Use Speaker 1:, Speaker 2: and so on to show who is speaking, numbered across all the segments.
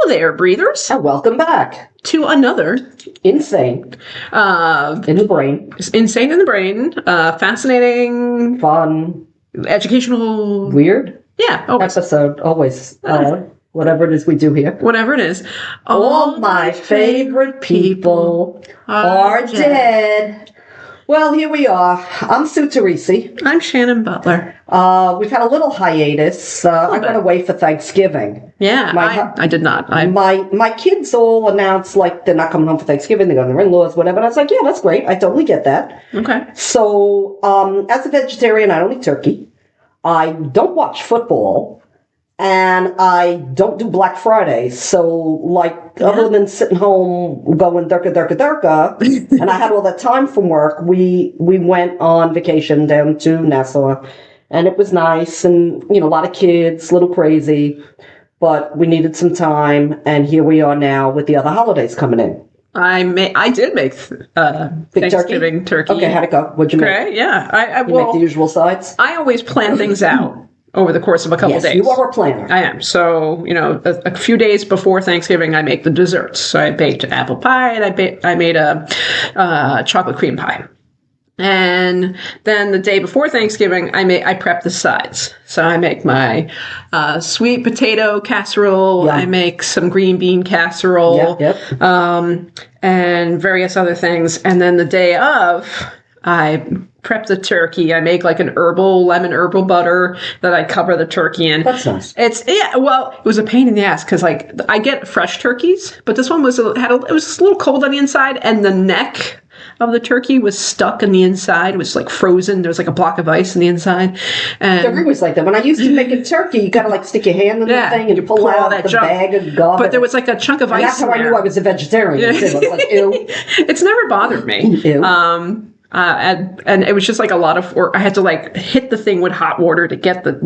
Speaker 1: there, breathers.
Speaker 2: And welcome back
Speaker 1: to another
Speaker 2: Insane in the Brain.
Speaker 1: Insane in the Brain. Fascinating.
Speaker 2: Fun.
Speaker 1: Educational.
Speaker 2: Weird.
Speaker 1: Yeah. Always.
Speaker 2: Episode. Always. Whatever it is we do here.
Speaker 1: Whatever it is.
Speaker 2: All my favorite people are dead. Well, here we are. I'm Sue Teresi.
Speaker 1: I'm Shannon Butler.
Speaker 2: We've had a little hiatus. I got away for Thanksgiving.
Speaker 1: Yeah, I did not.
Speaker 2: My kids all announced, like, they're not coming home for Thanksgiving. They're going to their in-laws, whatever. And I was like, yeah, that's great. I totally get that.
Speaker 1: Okay.
Speaker 2: So, as a vegetarian, I don't eat turkey. I don't watch football. And I don't do Black Friday. So, like, other than sitting home going durka, and I had all that time from work, we went on vacation down to Nassau. And it was nice. And, you know, a lot of kids, a little crazy. But we needed some time. And here we are now with the other holidays coming in.
Speaker 1: I did make Thanksgiving turkey.
Speaker 2: Okay, how'd it go? What'd you make?
Speaker 1: Okay, yeah. I
Speaker 2: make the usual sides?
Speaker 1: I always plan things out over the course of a couple days.
Speaker 2: You are a planner.
Speaker 1: I am. So, you know, a few days before Thanksgiving, I make the desserts. So I baked an apple pie and I made a chocolate cream pie. And then the day before Thanksgiving, I prep the sides. So I make my sweet potato casserole. I make some green bean casserole. And various other things. And then the day of, I prep the turkey. I make like an lemon herbal butter that I cover the turkey in.
Speaker 2: That's nice.
Speaker 1: It was a pain in the ass because, like, I get fresh turkeys, but this one was it was a little cold on the inside, and the neck of the turkey was stuck in the inside. It was like frozen. There was like a block of ice in the inside. And
Speaker 2: turkey was like that. When I used to make a turkey, you gotta like stick your hand in the thing and you pull out that junk. Bag of gum.
Speaker 1: But there was like a chunk of ice.
Speaker 2: That's how I knew I was a vegetarian. Too. I was like, ew.
Speaker 1: It's never bothered me.
Speaker 2: Ew.
Speaker 1: And it was just like a lot of work. I had to like hit the thing with hot water to get the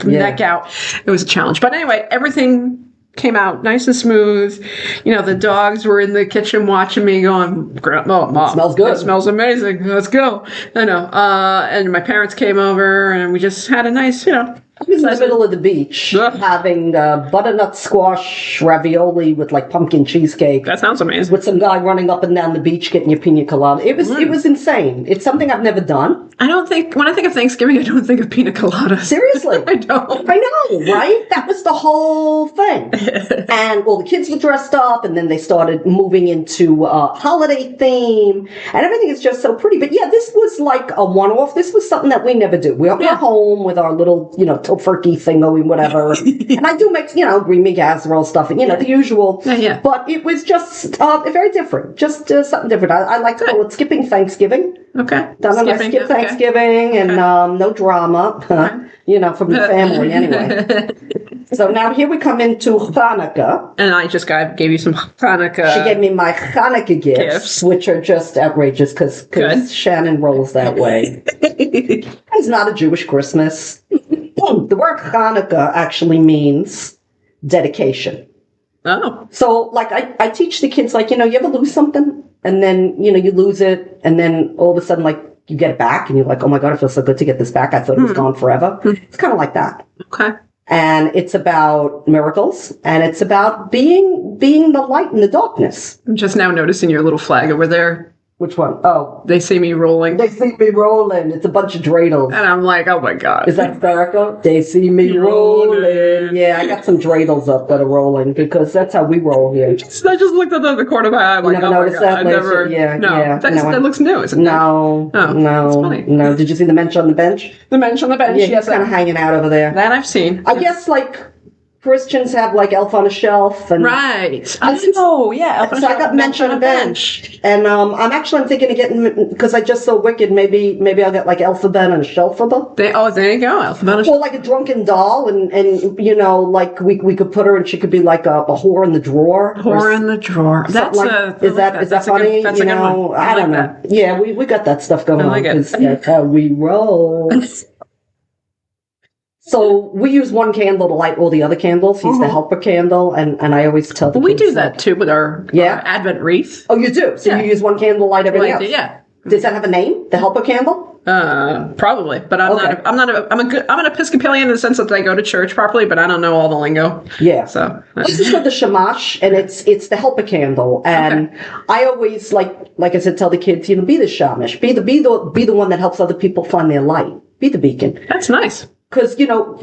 Speaker 1: neck out. It was a challenge. But anyway, everything came out nice and smooth. You know, the dogs were in the kitchen watching me going, oh, Mom,
Speaker 2: it smells good.
Speaker 1: It smells amazing. Let's go. I know. And my parents came over and we just had a nice, you know.
Speaker 2: I was in the middle of the beach having butternut squash ravioli with like pumpkin cheesecake.
Speaker 1: That sounds amazing.
Speaker 2: With some guy running up and down the beach getting your pina colada. It was insane. It's something I've never done.
Speaker 1: When I think of Thanksgiving, I don't think of pina colada.
Speaker 2: Seriously.
Speaker 1: I don't.
Speaker 2: I know, right? That was the whole thing. And well, the kids were dressed up and then they started moving into holiday theme and everything is just so pretty. But yeah, this was like a one-off. This was something that we never do. We're home with our little, you know, tofurkey thingo and whatever. And I do make, you know, green bean casserole stuff and, you know, the usual.
Speaker 1: Yeah.
Speaker 2: But it was just very different. Just something different. I like to call it skipping Thanksgiving.
Speaker 1: Okay.
Speaker 2: Skip Thanksgiving and no drama, you know, from the family anyway. So now here we come into Hanukkah.
Speaker 1: And I just gave you some Hanukkah.
Speaker 2: She gave me my Hanukkah gifts. Which are just outrageous because Shannon rolls that way. It's not a Jewish Christmas. The word Hanukkah actually means dedication.
Speaker 1: Oh.
Speaker 2: So, like, I teach the kids, like, you know, you ever lose something? And then, you know, you lose it, and then all of a sudden, like, you get it back, and you're like, oh my God, it feels so good to get this back. I thought it was gone forever. It's kind of like that.
Speaker 1: Okay.
Speaker 2: And it's about miracles, and it's about being the light in the darkness.
Speaker 1: I'm just now noticing your little flag over there.
Speaker 2: Which one? Oh.
Speaker 1: They see me rolling.
Speaker 2: They see me rolling. It's a bunch of dreidels.
Speaker 1: And I'm like, oh my God.
Speaker 2: Is that hysterical? They see me rolling. Yeah, I got some dreidels up that are rolling because that's how we roll here.
Speaker 1: I just looked at the corner of my eye. I'm
Speaker 2: you
Speaker 1: like,
Speaker 2: never
Speaker 1: oh
Speaker 2: noticed
Speaker 1: my God.
Speaker 2: that?
Speaker 1: That looks new, isn't it?
Speaker 2: No.
Speaker 1: That's funny.
Speaker 2: No. Did you see the mensch on the bench?
Speaker 1: The mensch on the bench,
Speaker 2: yeah, he's kind of hanging out over there.
Speaker 1: That I've seen.
Speaker 2: I guess, like, Christians have like elf on a shelf and
Speaker 1: right. Oh yeah, elf on a
Speaker 2: so
Speaker 1: shelf.
Speaker 2: I got mensch on a bench, and I'm thinking of getting because I just saw Wicked. Maybe I'll get like alphabet and a shelfaba.
Speaker 1: There you go, alphabet.
Speaker 2: Or like a drunken doll, and you know, like we could put her and she could be like a whore in the drawer.
Speaker 1: Whore in the drawer. That's
Speaker 2: is that funny?
Speaker 1: That's a good one.
Speaker 2: I don't know.
Speaker 1: That.
Speaker 2: Yeah, we got that stuff going on because that's how we roll. So we use one candle to light all the other candles. He's the helper candle, and I always tell the kids
Speaker 1: we do that too with our Advent wreath.
Speaker 2: Oh, you do? So you use one candle to light everything else?
Speaker 1: Yeah.
Speaker 2: Does that have a name? The helper candle?
Speaker 1: Probably, but I'm an Episcopalian in the sense that I go to church properly, but I don't know all the lingo.
Speaker 2: Yeah.
Speaker 1: So
Speaker 2: this is called the shamash, and it's the helper candle. And I always like I said, tell the kids, be the shamash, be the one that helps other people find their light, be the beacon.
Speaker 1: That's nice.
Speaker 2: Because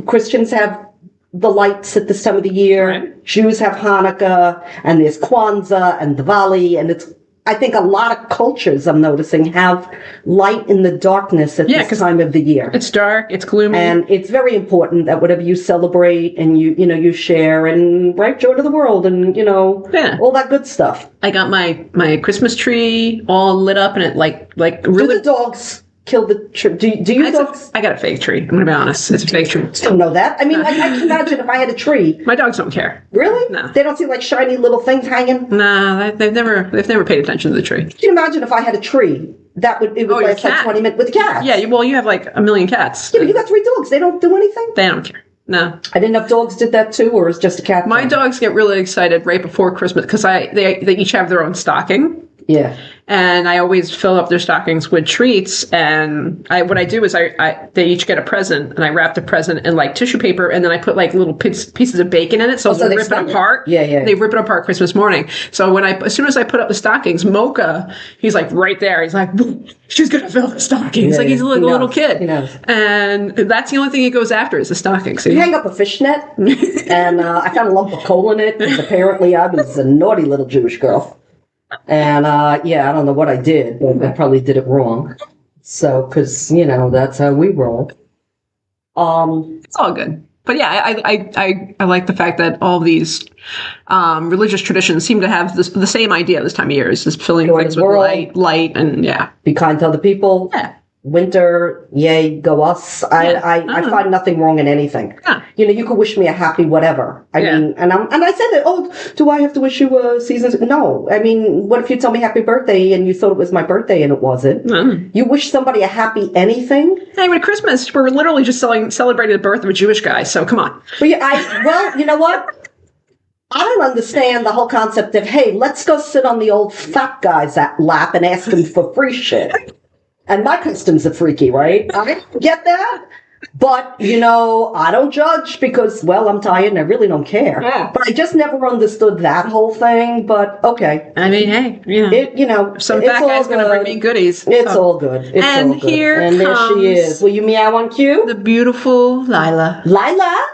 Speaker 2: Christians have the lights at this time of the year.
Speaker 1: Right.
Speaker 2: Jews have Hanukkah, and there's Kwanzaa and Diwali, and I think a lot of cultures, I'm noticing, have light in the darkness at this time of the year.
Speaker 1: It's dark, it's gloomy.
Speaker 2: And it's very important that whatever you celebrate and you share and bring joy to the world and, all that good stuff.
Speaker 1: I got my Christmas tree all lit up and it like really...
Speaker 2: Do the dogs kill the tree? Do you dogs?
Speaker 1: I got a fake tree. I'm going to be honest. It's a fake tree.
Speaker 2: I don't know that. I mean, I can imagine if I had a tree.
Speaker 1: My dogs don't care.
Speaker 2: Really?
Speaker 1: No.
Speaker 2: They don't see like shiny little things hanging?
Speaker 1: Nah, they've never paid attention to the tree.
Speaker 2: Can you imagine if I had a tree? It would last like 20 minutes with cats.
Speaker 1: Yeah, you have like a million cats.
Speaker 2: Yeah, but you got 3 dogs. They don't do anything?
Speaker 1: They don't care. No.
Speaker 2: I didn't know if dogs did that too, or is just a cat
Speaker 1: My
Speaker 2: thing?
Speaker 1: dogs get really excited right before Christmas because they each have their own stocking.
Speaker 2: Yeah.
Speaker 1: And I always fill up their stockings with treats. And what I do is they each get a present, and I wrap the present in like tissue paper, and then I put like little pieces of bacon in it, so they rip it apart.
Speaker 2: Yeah.
Speaker 1: They rip it apart Christmas morning. So as soon as I put up the stockings, Mocha, he's like right there. He's like, she's gonna fill the stockings. He's like a little kid.
Speaker 2: He knows.
Speaker 1: And that's the only thing he goes after is the stockings.
Speaker 2: You hang up a fishnet, and I found a lump of coal in it, because apparently I was a naughty little Jewish girl. And, I don't know what I did, but I probably did it wrong. So, because, that's how we roll.
Speaker 1: It's all good. But yeah, I like the fact that all these religious traditions seem to have the same idea this time of year. Is just filling things with light, and
Speaker 2: be kind to other people.
Speaker 1: Yeah.
Speaker 2: Winter, yay, go us. I find nothing wrong in anything.
Speaker 1: Yeah.
Speaker 2: You could wish me a happy whatever. I mean, and I said that, do I have to wish you a season's? No. I mean, what if you tell me happy birthday and you thought it was my birthday and it wasn't? You wish somebody a happy anything?
Speaker 1: Hey, with Christmas, we're literally just celebrating the birth of a Jewish guy, so come on.
Speaker 2: But you know what? I don't understand the whole concept of, hey, let's go sit on the old fat guy's lap and ask him for free shit. And my customs are freaky, right? I get that. But, I don't judge because, I'm tired and I really don't care.
Speaker 1: Yeah.
Speaker 2: But I just never understood that whole thing. But, okay.
Speaker 1: I mean, hey, some fat guy's going to bring me goodies.
Speaker 2: It's all good. It's
Speaker 1: and
Speaker 2: all good.
Speaker 1: Here
Speaker 2: and there she is. Will you meow on cue?
Speaker 1: The beautiful Lila.
Speaker 2: Lila?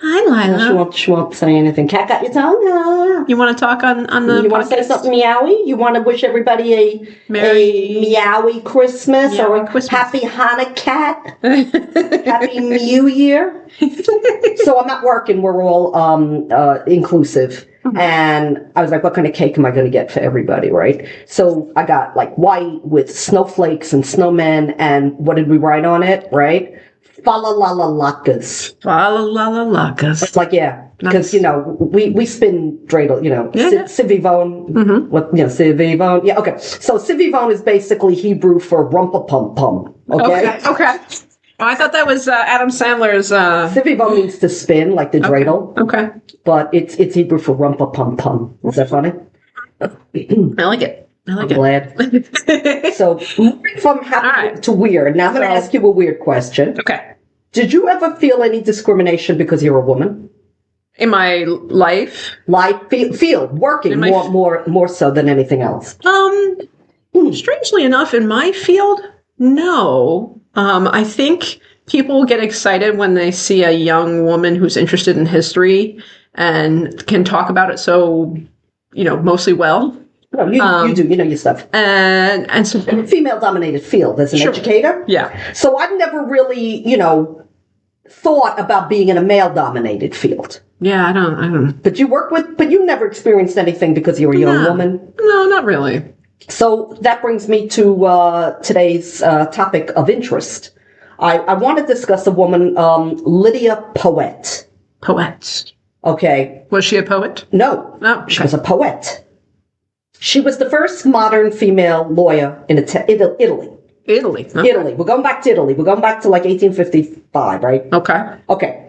Speaker 1: Hi, Lila.
Speaker 2: She won't say anything. Cat got your tongue?
Speaker 1: You want to talk on the
Speaker 2: You want to say something meowy? You want to wish everybody a meowy Christmas or happy Hanukkah? Happy New Year? So I'm not working. We're all inclusive. Mm-hmm. And I was like, what kind of cake am I going to get for everybody, right? So I got like white with snowflakes and snowmen. And what did we write on it, right? Falalalakas.
Speaker 1: Falalalakas.
Speaker 2: It's like, because, we spin dreidel, Sivivon. Mm-hmm. Sivivon. Yeah, okay. So Sivivon is basically Hebrew for rumpa-pum-pum. Okay?
Speaker 1: Okay. Oh, I thought that was Adam Sandler's...
Speaker 2: Sivivon means to spin, like the dreidel.
Speaker 1: Okay.
Speaker 2: But it's Hebrew for rumpa-pum-pum. Is that funny?
Speaker 1: I like it.
Speaker 2: I'm glad. So, moving from happy to weird. Now I'm going to ask you a weird question.
Speaker 1: Okay.
Speaker 2: Did you ever feel any discrimination because you're a woman?
Speaker 1: In my life?
Speaker 2: Field, working more so than anything else.
Speaker 1: Strangely enough, in my field, no. I think people get excited when they see a young woman who's interested in history and can talk about it so, mostly well.
Speaker 2: No, you do, your stuff.
Speaker 1: And so
Speaker 2: female-dominated field as an educator.
Speaker 1: Yeah.
Speaker 2: So I've never really, thought about being in a male-dominated field.
Speaker 1: Yeah, I don't.
Speaker 2: But you never experienced anything because you're a young woman?
Speaker 1: No, not really.
Speaker 2: So that brings me to today's topic of interest. I want to discuss a woman, Lidia Poët.
Speaker 1: Poet.
Speaker 2: Okay.
Speaker 1: Was she a poet?
Speaker 2: No.
Speaker 1: Oh, okay.
Speaker 2: She was a poet. She was the first modern female lawyer in Italy.
Speaker 1: Italy. Okay.
Speaker 2: Italy. We're going back to Italy. We're going back to like 1855, right?
Speaker 1: Okay.
Speaker 2: Okay.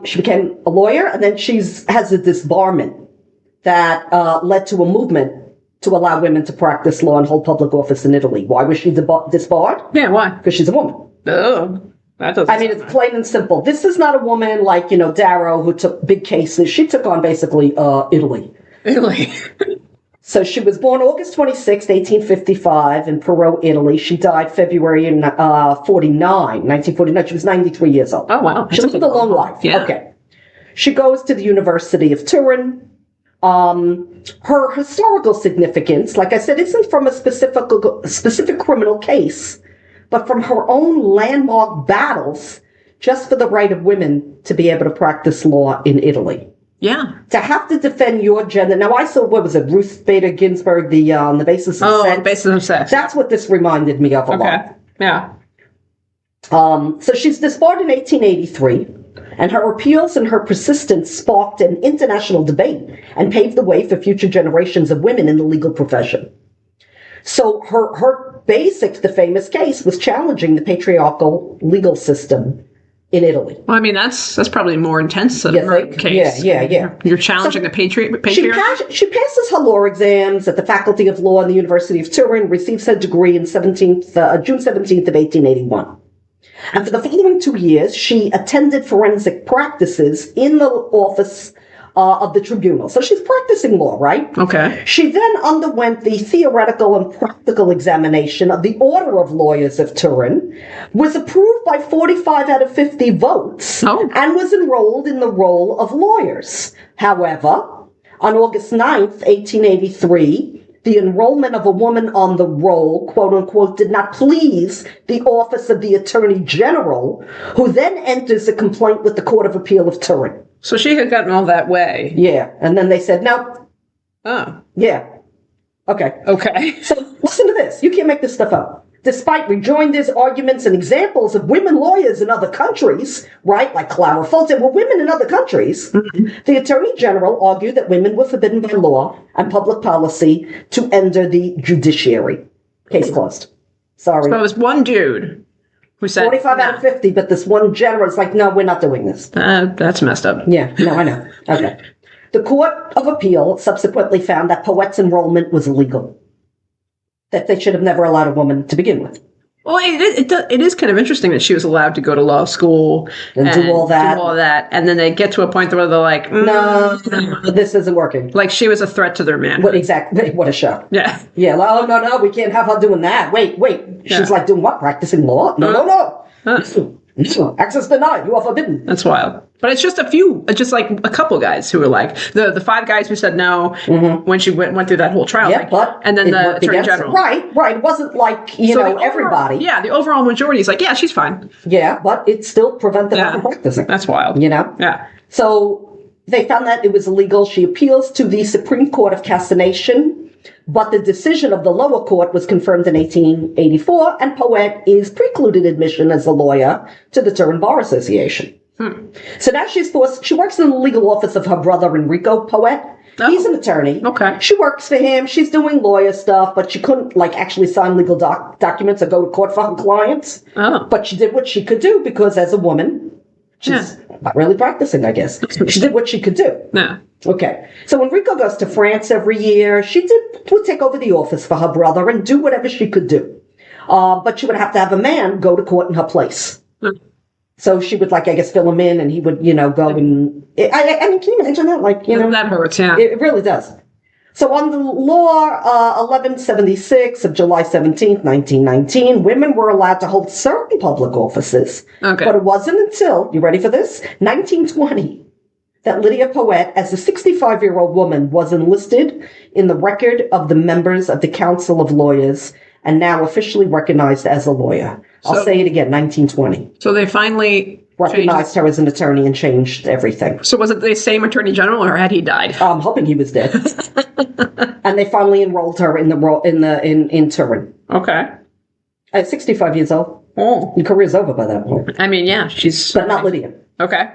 Speaker 2: She became a lawyer, and then has a disbarment that led to a movement to allow women to practice law and hold public office in Italy. Why was she disbarred?
Speaker 1: Yeah, why?
Speaker 2: Because she's a woman.
Speaker 1: Oh, that doesn't.
Speaker 2: I mean, it's plain and simple. This is not a woman like, Darrow, who took big cases. She took on basically Italy.
Speaker 1: Italy.
Speaker 2: So she was born August 26, 1855 in Pero, Italy. She died February 1949. She was 93 years old.
Speaker 1: Oh, wow.
Speaker 2: She lived a long life.
Speaker 1: Yeah.
Speaker 2: Okay. She goes to the University of Turin. Her historical significance, like I said, isn't from a specific criminal case, but from her own landmark battles just for the right of women to be able to practice law in Italy.
Speaker 1: Yeah.
Speaker 2: To have to defend your gender. Now, I saw, what was it, Ruth Bader Ginsburg, on the basis of sex.
Speaker 1: Oh, basis of sex.
Speaker 2: That's what this reminded me of a lot.
Speaker 1: Yeah.
Speaker 2: So she's disbarred in 1883, and her appeals and her persistence sparked an international debate and paved the way for future generations of women in the legal profession. So her the famous case was challenging the patriarchal legal system in Italy.
Speaker 1: Well, I mean, that's probably more intense than a murder case.
Speaker 2: Yeah.
Speaker 1: You're challenging the patriarchy?
Speaker 2: She passes her law exams at the Faculty of Law in the University of Turin, receives her degree in June 17th of 1881. And for the following 2 years, she attended forensic practices in the office of the tribunal. So she's practicing law, right?
Speaker 1: Okay.
Speaker 2: She then underwent the theoretical and practical examination of the Order of Lawyers of Turin, was approved by 45 out of 50 votes, and was enrolled in the roll of lawyers. However, on August 9th, 1883, the enrollment of a woman on the roll, quote unquote, did not please the office of the Attorney General, who then enters a complaint with the Court of Appeal of Turin.
Speaker 1: So she had gotten all that way.
Speaker 2: Yeah. And then they said, no.
Speaker 1: Oh.
Speaker 2: Yeah. Okay.
Speaker 1: Okay.
Speaker 2: So listen to this. You can't make this stuff up. Despite rejoinders, arguments, and examples of women lawyers in other countries, right, like Clara Fulton, were women in other countries, the Attorney General argued that women were forbidden by law and public policy to enter the judiciary. Case closed. Sorry.
Speaker 1: So it was one dude who said
Speaker 2: 45 out of 50, but this one general is like, no, we're not doing this.
Speaker 1: That's messed up.
Speaker 2: Yeah, no, I know. Okay. The Court of Appeal subsequently found that Poët's enrollment was illegal, that they should have never allowed a woman to begin with.
Speaker 1: Well, it is kind of interesting that she was allowed to go to law school
Speaker 2: and do all that.
Speaker 1: And then they get to a point where they're like,
Speaker 2: no, this isn't working.
Speaker 1: Like she was a threat to their man.
Speaker 2: Exactly. What a show.
Speaker 1: Yeah.
Speaker 2: Yeah. Oh, no, we can't have her doing that. Wait. She's like, doing what? Practicing law? No. Access denied. You are forbidden.
Speaker 1: That's wild. But it's just like a couple guys who were like, the 5 guys who said no when she went through that whole trial.
Speaker 2: Yeah, but
Speaker 1: and then the Attorney General.
Speaker 2: Right. It wasn't like, everybody.
Speaker 1: Yeah, the overall majority is like, yeah, she's fine.
Speaker 2: Yeah, but it still prevented her from practicing.
Speaker 1: That's wild.
Speaker 2: Yeah. So they found that it was illegal. She appeals to the Supreme Court of Cassation, but the decision of the lower court was confirmed in 1884, and Poët is precluded admission as a lawyer to the Turin Bar Association. So now she works in the legal office of her brother, Enrico Poët. Oh. He's an attorney.
Speaker 1: Okay.
Speaker 2: She works for him. She's doing lawyer stuff, but she couldn't actually sign legal documents or go to court for her clients.
Speaker 1: Oh.
Speaker 2: But she did what she could do because as a woman, she's not really practicing, I guess. She did what she could do.
Speaker 1: Yeah.
Speaker 2: Okay. So Enrico goes to France every year. She would take over the office for her brother and do whatever she could do. But she would have to have a man go to court in her place. So she would, fill him in, and he would, go and... I mean, can you imagine that?
Speaker 1: That hurts, yeah.
Speaker 2: It really does. So on the law 1176 of July 17th, 1919, women were allowed to hold certain public offices.
Speaker 1: Okay.
Speaker 2: But it wasn't until, you ready for this? 1920, that Lidia Poët, as a 65-year-old woman, was enlisted in the record of the members of the Council of Lawyers and now officially recognized as a lawyer. I'll say it again, 1920.
Speaker 1: So they finally
Speaker 2: recognized her as an attorney and changed everything.
Speaker 1: So was it the same Attorney General, or had he died?
Speaker 2: I'm hoping he was dead. And they finally enrolled her in Turin.
Speaker 1: Okay.
Speaker 2: At 65 years old.
Speaker 1: Oh.
Speaker 2: Your career's over by that point.
Speaker 1: I mean, yeah, she's...
Speaker 2: But not Lydia.
Speaker 1: Okay.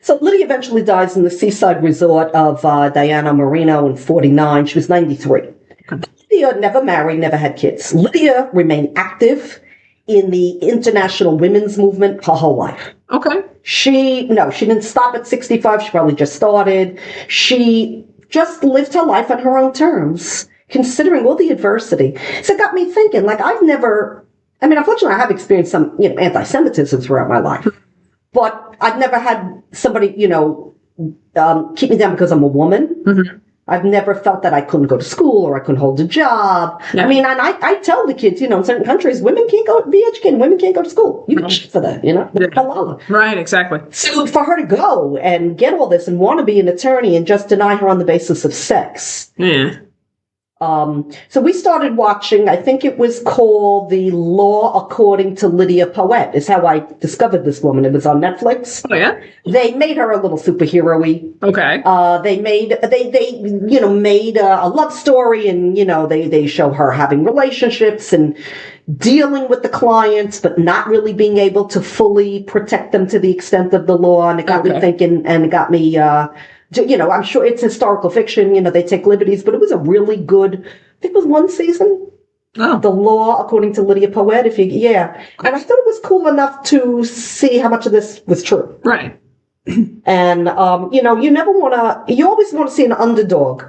Speaker 2: So Lydia eventually dies in the seaside resort of Diana Marino in 49. She was 93. Okay. Lydia never married, never had kids. Lydia remained active in the international women's movement her whole life.
Speaker 1: Okay.
Speaker 2: She didn't stop at 65. She probably just started. She just lived her life on her own terms, considering all the adversity. So it got me thinking, like, unfortunately I have experienced some, anti-Semitism throughout my life, but I've never had somebody, keep me down because I'm a woman. Mm-hmm. I've never felt that I couldn't go to school or I couldn't hold a job. Yeah. I mean, and I tell the kids, in certain countries, women can't be educated, women can't go to school. You can shit for that,
Speaker 1: Yeah. Right, exactly.
Speaker 2: So for her to go and get all this and want to be an attorney and just deny her on the basis of sex.
Speaker 1: Yeah.
Speaker 2: So we started watching, I think it was called The Law According to Lidia Poët, is how I discovered this woman. It was on Netflix.
Speaker 1: Oh, yeah?
Speaker 2: They made her a little superhero-y.
Speaker 1: Okay.
Speaker 2: They made a love story, and, they show her having relationships and dealing with the clients, but not really being able to fully protect them to the extent of the law. And it got me thinking, and it got me, I'm sure it's historical fiction, they take liberties, but it was a really good, I think it was one season. Oh. The Law According to Lidia Poët, And I thought it was cool enough to see how much of this was true.
Speaker 1: Right.
Speaker 2: And, you always want to see an underdog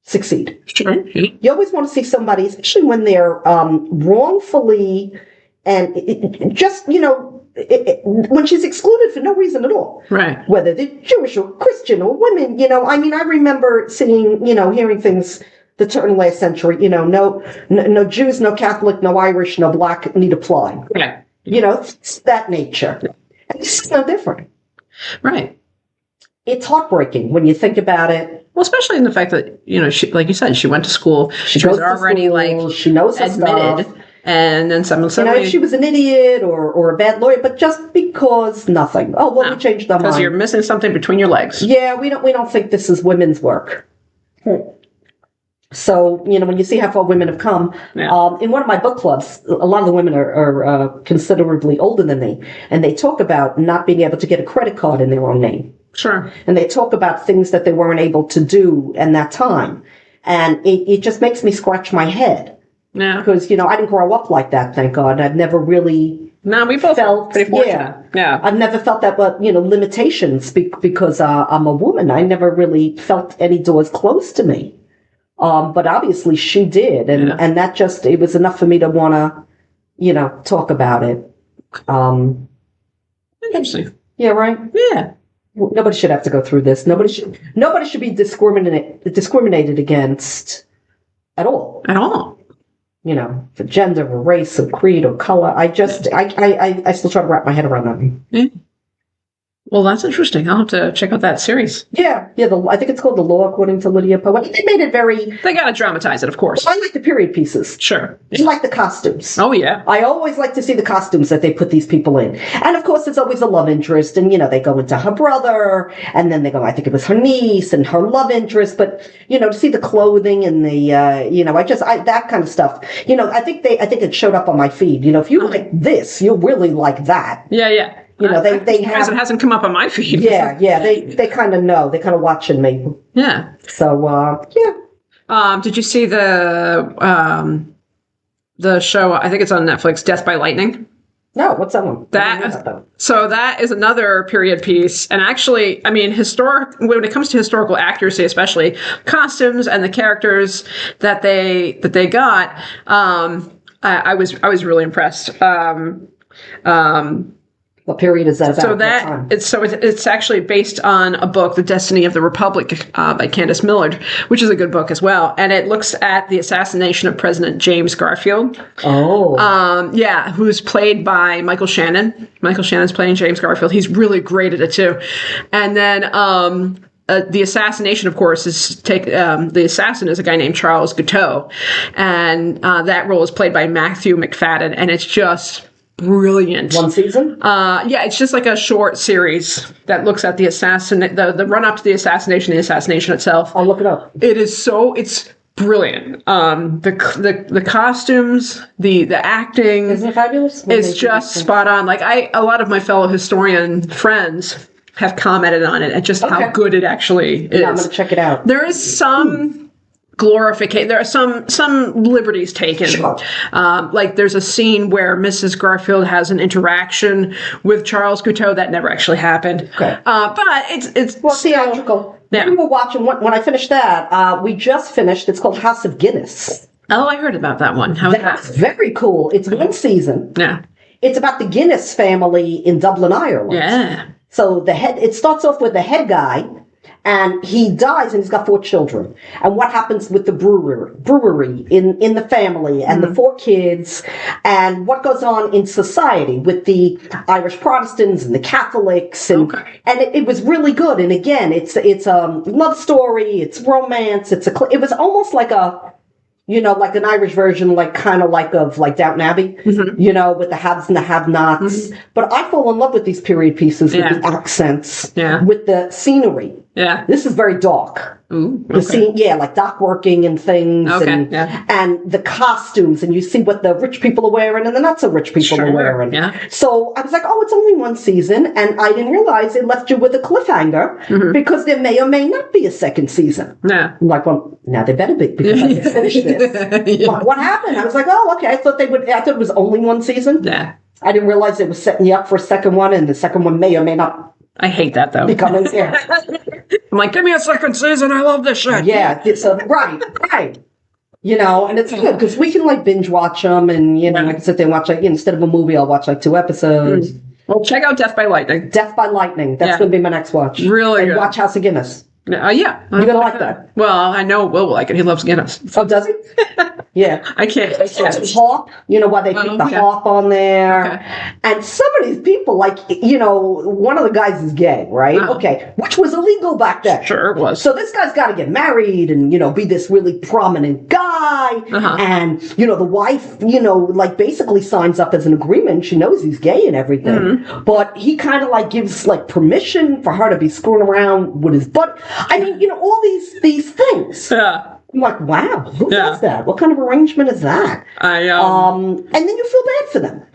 Speaker 2: succeed.
Speaker 1: Sure.
Speaker 2: You always want to see somebody, especially when they're wrongfully and when she's excluded for no reason at all.
Speaker 1: Right.
Speaker 2: Whether they're Jewish or Christian or women, I remember seeing, hearing things the turn last century, no Jews, no Catholic, no Irish, no Black need apply.
Speaker 1: Yeah.
Speaker 2: It's that nature. And this is no different.
Speaker 1: Right.
Speaker 2: It's heartbreaking when you think about it.
Speaker 1: Well, especially in the fact that, she, like you said, she went to school. She was already
Speaker 2: she knows her
Speaker 1: admitted.
Speaker 2: Stuff.
Speaker 1: And then someone said,
Speaker 2: if she was an idiot or a bad lawyer, but just because nothing. Oh, well, we changed our mind.
Speaker 1: Because you're missing something between your legs.
Speaker 2: Yeah, we don't think this is women's work. So, when you see how far women have come, in one of my book clubs, a lot of the women are considerably older than me, and they talk about not being able to get a credit card in their own name.
Speaker 1: Sure.
Speaker 2: And they talk about things that they weren't able to do in that time. And it just makes me scratch my head.
Speaker 1: Yeah.
Speaker 2: Because, I didn't grow up like that, thank God. I've never really
Speaker 1: we both felt pretty fortunate. Yeah.
Speaker 2: I've never felt that, but, limitations because I'm a woman. I never really felt any doors closed to me. But obviously she did. And that just, it was enough for me to want to, talk about it.
Speaker 1: Interesting.
Speaker 2: Yeah, right?
Speaker 1: Yeah.
Speaker 2: Nobody should have to go through this. Nobody should be discriminated against at all.
Speaker 1: At all.
Speaker 2: For gender or race or creed or color. I still try to wrap my head around that.
Speaker 1: Yeah. Well, that's interesting. I'll have to check out that series.
Speaker 2: Yeah. I think it's called The Law According to Lidia Poët. They made it very...
Speaker 1: They got to dramatize it, of course.
Speaker 2: I like the period pieces.
Speaker 1: Sure.
Speaker 2: I like the costumes.
Speaker 1: Oh, yeah.
Speaker 2: I always like to see the costumes that they put these people in. And, of course, there's always a love interest. And, they go into her brother. And then they go, I think it was her niece and her love interest. But, to see the clothing and the, that kind of stuff. I think it showed up on my feed. If you like this, you'll really like that.
Speaker 1: Yeah, yeah.
Speaker 2: They have...
Speaker 1: It hasn't come up on my feed.
Speaker 2: Yeah, they kind of know. They're kind of watching me.
Speaker 1: Yeah.
Speaker 2: So, yeah.
Speaker 1: Did you see the show, I think it's on Netflix, Death by Lightning?
Speaker 2: No, what's that one?
Speaker 1: So that is another period piece. And actually, when it comes to historical accuracy, especially costumes and the characters that they got, I was really impressed.
Speaker 2: What period is that about?
Speaker 1: So it's actually based on a book, The Destiny of the Republic, by Candace Millard, which is a good book as well. And it looks at the assassination of President James Garfield.
Speaker 2: Oh.
Speaker 1: Who's played by Michael Shannon. Michael Shannon's playing James Garfield. He's really great at it too. And then the assassination, of course, the assassin is a guy named Charles Guiteau, and that role is played by Matthew McFadden, and it's just brilliant.
Speaker 2: One season?
Speaker 1: It's just like a short series that looks at the run up to the assassination itself.
Speaker 2: I'll look it up.
Speaker 1: It's brilliant. The costumes, the acting.
Speaker 2: Isn't it fabulous?
Speaker 1: It's just spot on. Like a lot of my fellow historian friends have commented on it and just how good it actually is.
Speaker 2: Yeah, I'm going to check it out.
Speaker 1: There is some glorification. There are some liberties taken.
Speaker 2: Sure.
Speaker 1: Like there's a scene where Mrs. Garfield has an interaction with Charles Guiteau that never actually happened.
Speaker 2: Okay.
Speaker 1: But it's
Speaker 2: theatrical.
Speaker 1: Yeah.
Speaker 2: We were watching, when I finished that, we just finished, it's called House of Guinness.
Speaker 1: Oh, I heard about that one. How is
Speaker 2: That's
Speaker 1: that?
Speaker 2: very cool. It's one season.
Speaker 1: Yeah.
Speaker 2: It's about the Guinness family in Dublin, Ireland.
Speaker 1: Yeah.
Speaker 2: So it starts off with the head guy, and he dies, and he's got 4 children. And what happens with the brewery in the family, and the 4 kids, and what goes on in society with the Irish Protestants and the Catholics, and it was really good. And again, it's a love story, it's romance, it was almost like like an Irish version, kind of like Downton Abbey, with the haves and the have-nots. But I fall in love with these period pieces, with the accents, with the scenery.
Speaker 1: Yeah.
Speaker 2: This is very dark.
Speaker 1: Ooh,
Speaker 2: The scene, like dock working and things, and the costumes, and you see what the rich people are wearing and the not so rich people are wearing.
Speaker 1: Yeah.
Speaker 2: So I was like, oh, it's only one season, and I didn't realize it left you with a cliffhanger because there may or may not be a second season.
Speaker 1: Yeah.
Speaker 2: I'm like, well, now they better be because I just finished this. What happened? I was like, oh, okay. I thought it was only one season.
Speaker 1: Yeah.
Speaker 2: I didn't realize it was setting you up for a second one, and the second one may or may not
Speaker 1: I hate that though.
Speaker 2: become here.
Speaker 1: I'm like, give me a second season. I love this shit.
Speaker 2: Yeah, so right. And it's good because we can binge watch them, and I can sit there and watch instead of a movie, I'll watch 2 episodes.
Speaker 1: Well, check out Death by Lightning.
Speaker 2: Death by Lightning. That's going to be my next watch.
Speaker 1: Really
Speaker 2: and
Speaker 1: good.
Speaker 2: watch House of Guinness.
Speaker 1: Yeah.
Speaker 2: You're gonna like that.
Speaker 1: Well, I know Will will like it. He loves Guinness.
Speaker 2: Oh, does he? Yeah.
Speaker 1: I can't.
Speaker 2: Hop, why they keep the hop on there.
Speaker 1: Okay.
Speaker 2: And some of these people, one of the guys is gay, right? Okay. Which was illegal back then.
Speaker 1: Sure it was.
Speaker 2: So this guy's got to get married and, be this really prominent guy. And, the wife, basically signs up as an agreement. She knows he's gay and everything. But he kind of gives permission for her to be screwing around with his butt. I mean, all these things.
Speaker 1: Yeah.
Speaker 2: I'm like, wow, who does that? What kind of arrangement is that? And then you feel bad for them.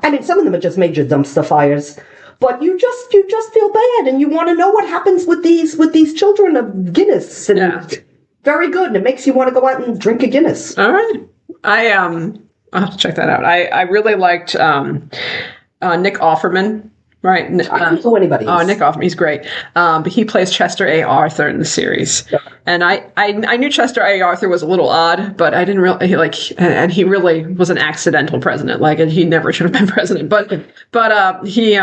Speaker 2: I mean, some of them are just major dumpster fires, but you just feel bad, and you want to know what happens with these children of Guinness. And very good, and it makes you want to go out and drink a Guinness.
Speaker 1: All right, I'll have to check that out. I really liked Nick Offerman. Right.
Speaker 2: I don't know anybody.
Speaker 1: Oh, Nick Offerman, he's great. But he plays Chester A. Arthur in the series. Yeah. And I knew Chester A. Arthur was a little odd, but I didn't really, and he really was an accidental president. And he never should have been president. But he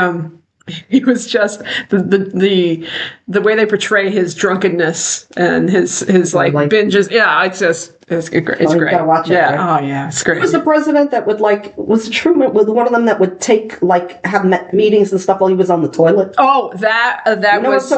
Speaker 1: was just the way they portray his drunkenness and his binges. Yeah, it's great. It's great.
Speaker 2: You gotta watch it.
Speaker 1: Yeah.
Speaker 2: Right?
Speaker 1: Oh yeah, it's great.
Speaker 2: Who was the president that would was it Truman? Was one of them that would take have meetings and stuff while he was on the toilet?
Speaker 1: Oh, that was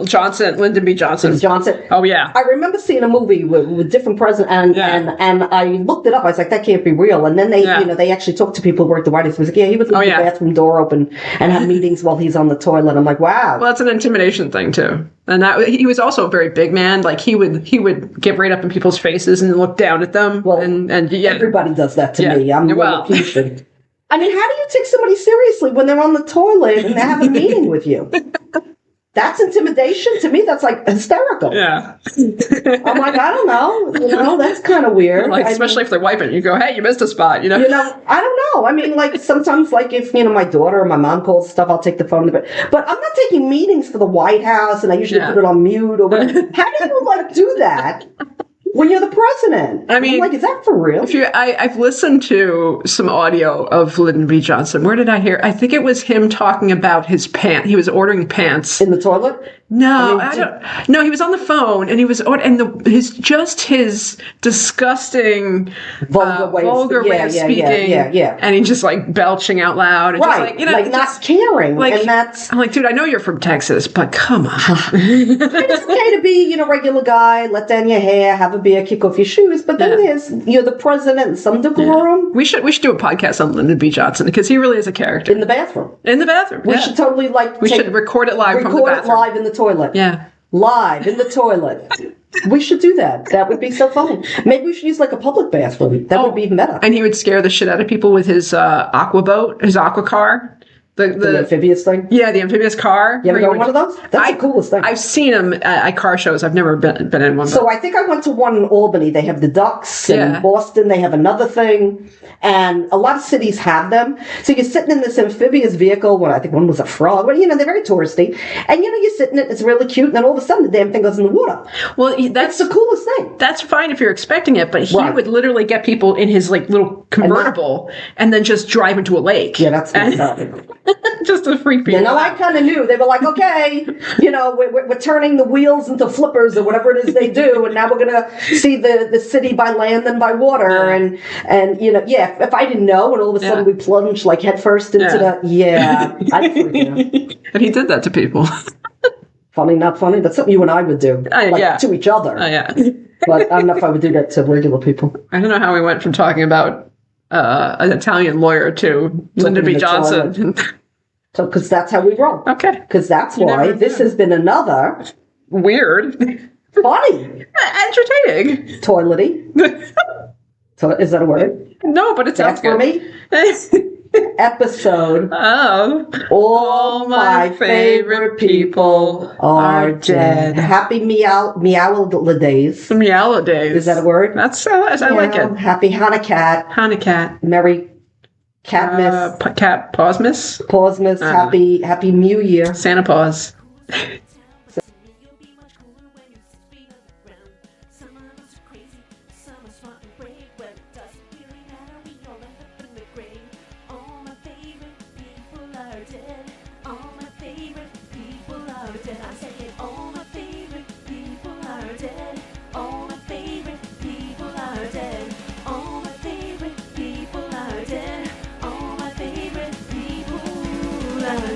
Speaker 1: Johnson, Lyndon B. Johnson.
Speaker 2: Johnson.
Speaker 1: Oh yeah.
Speaker 2: I remember seeing a movie with different presidents, and I looked it up. I was like, that can't be real. And then they they actually talked to people who worked at the White House. He was like, he would leave the bathroom door open and have meetings while he's on the toilet. I'm like, wow.
Speaker 1: Well, that's an intimidation thing too. And that he was also a very big man. He would get right up in people's faces and look down at them.
Speaker 2: Well,
Speaker 1: and
Speaker 2: everybody does that to me. I'm Lilliputian. I mean, how do you take somebody seriously when they're on the toilet and they have a meeting with you? That's intimidation to me. That's hysterical.
Speaker 1: Yeah.
Speaker 2: I'm like, I don't know. That's kind of weird.
Speaker 1: Especially if they're wiping, you go, hey, you missed a spot.
Speaker 2: I don't know. I mean, sometimes, if my daughter or my mom calls stuff, I'll take the phone. But I'm not taking meetings for the White House, and I usually put it on mute or whatever. How do you do that? When you're the president. I mean, is that for real?
Speaker 1: I've listened to some audio of Lyndon B. Johnson. Where did I hear? I think it was him talking about his pants. He was ordering pants.
Speaker 2: In the toilet?
Speaker 1: No, I don't. No, he was on the phone, and he was his disgusting vulgar way of speaking.
Speaker 2: Yeah.
Speaker 1: And he just belching out loud, and just
Speaker 2: not caring. And that's.
Speaker 1: I'm like, dude, I know you're from Texas, but come on.
Speaker 2: It's okay to be, regular guy, let down your hair, have a beer, kick off your shoes, but then you're the president and some decorum.
Speaker 1: Yeah. We should do a podcast on Lyndon B. Johnson because he really is a character.
Speaker 2: In the bathroom.
Speaker 1: We
Speaker 2: should totally
Speaker 1: we should record it live from the bathroom.
Speaker 2: Record it live in the toilet.
Speaker 1: Yeah.
Speaker 2: Live in the toilet. We should do that. That would be so funny. Maybe we should use a public bathroom. That would be even better.
Speaker 1: And he would scare the shit out of people with his aqua boat, his aqua car.
Speaker 2: The amphibious thing?
Speaker 1: Yeah, the amphibious car.
Speaker 2: You ever go on one of those? That's the coolest thing.
Speaker 1: I've seen them at car shows. I've never been in one.
Speaker 2: So I think I went to one in Albany. They have the ducks. And in Boston, they have another thing. And a lot of cities have them. So you're sitting in this amphibious vehicle. I think one was a frog. Well, they're very touristy. And, you're sitting in it. It's really cute. And then all of a sudden, the damn thing goes in the water.
Speaker 1: Well,
Speaker 2: that's the coolest thing.
Speaker 1: That's fine if you're expecting it. But he would literally get people in his, little convertible and then just drive into a lake.
Speaker 2: Yeah, that's
Speaker 1: just to freak people out.
Speaker 2: I kind of knew. They were like, okay, we're turning the wheels into flippers or whatever it is they do, and now we're going to see the city by land and by water. And if I didn't know, and all of a sudden we plunged headfirst into I'd freak out.
Speaker 1: And he did that to people.
Speaker 2: Funny, not funny? That's something you and I would do. To each other. But I don't know if I would do that to regular people.
Speaker 1: I don't know how we went from talking about an Italian lawyer to Lyndon B. Johnson.
Speaker 2: So, because that's how we roll.
Speaker 1: Okay.
Speaker 2: Because that's why this has been another...
Speaker 1: Weird.
Speaker 2: Funny.
Speaker 1: Entertaining.
Speaker 2: Toilety. Is that a word?
Speaker 1: No, but it sounds good.
Speaker 2: For me? Episode
Speaker 1: of
Speaker 2: All My Favorite People Are Dead. Happy Meow days.
Speaker 1: Meow days.
Speaker 2: Is that a word?
Speaker 1: That's I like it.
Speaker 2: Happy Hanukkah. Merry Catmas.
Speaker 1: Cat Pausmas.
Speaker 2: Pausmas. Happy New Year.
Speaker 1: Santa Paws.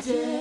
Speaker 3: Dead.